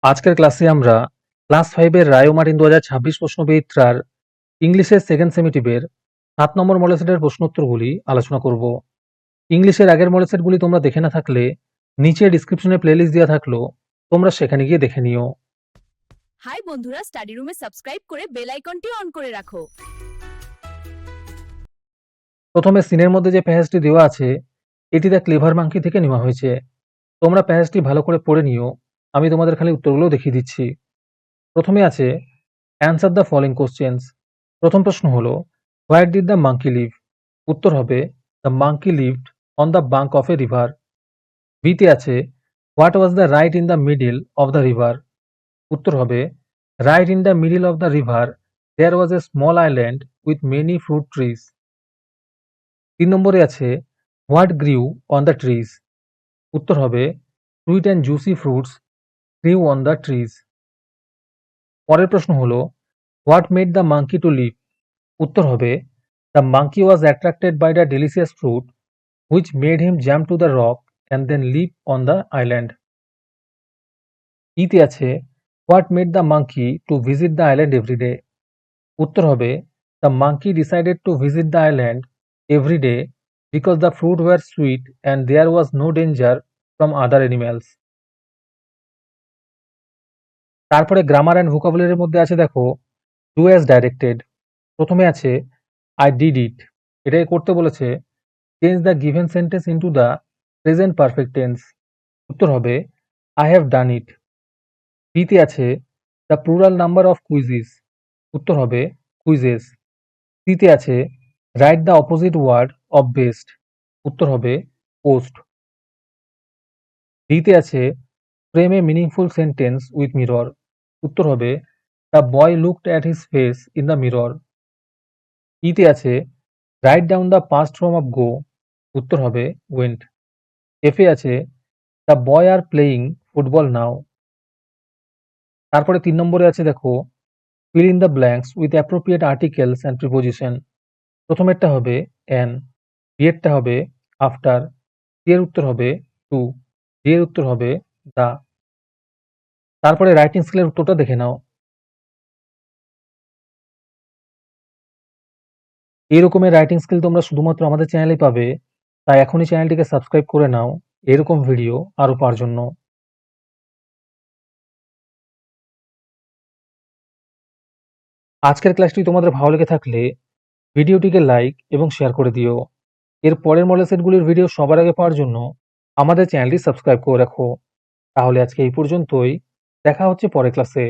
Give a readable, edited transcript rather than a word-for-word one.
আজকের ক্লাসে আমরা ক্লাস 5 এর রায় ও মার্টিন 2026 প্রশ্নবিচিত্রার ইংলিশের সেকেন্ড সেমিটিভের 7 নম্বর মডেল সেটের প্রশ্নোত্তরগুলি আলোচনা করব। ইংলিশের আগের মডেল সেটগুলি তোমরা দেখে না থাকলে নিচে ডিসক্রিপশনে প্লেলিস্ট দেওয়া থাকলো, তোমরা সেখানে গিয়ে দেখে নিও। হাই বন্ধুরা, স্টাডি রুমে সাবস্ক্রাইব করে বেল আইকনটি অন করে রাখো। প্রথমে সিনের মধ্যে যে প্যাসেজটি দেওয়া আছে এটি দ্য ক্লেভার মাঙ্কি থেকে নেওয়া হয়েছে। তোমরা প্যাসেজটি ভালো করে পড়ে নিও, আমি তোমাদের খালি উত্তরগুলো দেখিয়ে দিচ্ছি। প্রথমে আছে অ্যান্সার দ্য ফলোইং কোশ্চেন্স। প্রথম প্রশ্ন হলো where did the monkey live? উত্তর হবে the monkey lived on the bank of a river. বিতে আছে what was the right in the middle of the river? উত্তর হবে right in the middle of the river there was a small island with many fruit trees. 3 নম্বরে আছে what grew on the trees? উত্তর হবে sweet and juicy fruits grew on the trees. পরের প্রশ্ন হলো what made the monkey to live? উত্তর হবে the monkey was attracted by the delicious fruit which made him jump to the rock and then live on the island. ইতে আছে what made the monkey to visit the island every day? উত্তর হবে the monkey decided to visit the island every day because the fruit were sweet and there was no danger from other animals. তারপরে grammar and ভোকাবুলারির মধ্যে আছে দেখো do as directed. প্রথমে আছে I did it, এটাকে করতে বলেছে change the given sentence into the present perfect tense. উত্তর হবে আই হ্যাভ ডান ইট। বিতে আছে the plural number of quizzes. উত্তর হবে কুইজেস। সিতে আছে write the opposite word of best. উত্তর হবে পোস্ট। ডিতে আছে frame a meaningful sentence with mirror. উত্তর হবে the boy looked at his face in the mirror. ইতে আছে write down the past form of go. উত্তর হবে ওয়েন্ট। এফে আছে the boy are playing football now. তারপরে 3 নম্বরে আছে দেখো fill in the blanks with appropriate articles and preposition. প্রথমেরটা হবে অ্যান, বিয়েরটা হবে আফটার, সি এর উত্তর হবে টু, ডি এর উত্তর হবে দা। তারপরে রাইটিং স্কিলের উত্তরটা দেখে নাও। এই রকমের রাইটিং স্কিল তোমরা শুধুমাত্র আমাদের চ্যানেলেই পাবে, তাই এখনই চ্যানেলটিকে সাবস্ক্রাইব করে নাও এরকম ভিডিও আরো পাওয়ার জন্য। আজকের ক্লাসটি তোমাদের ভালো লেগে থাকলে ভিডিওটিকে লাইক এবং শেয়ার করে দিও। এর পরের মডেল সেটগুলির ভিডিও সবার আগে পাওয়ার জন্য আমাদের চ্যানেলটি সাবস্ক্রাইব করে রাখো। তাহলে আজকে এই পর্যন্তই, দেখা হচ্ছে পরের ক্লাসে।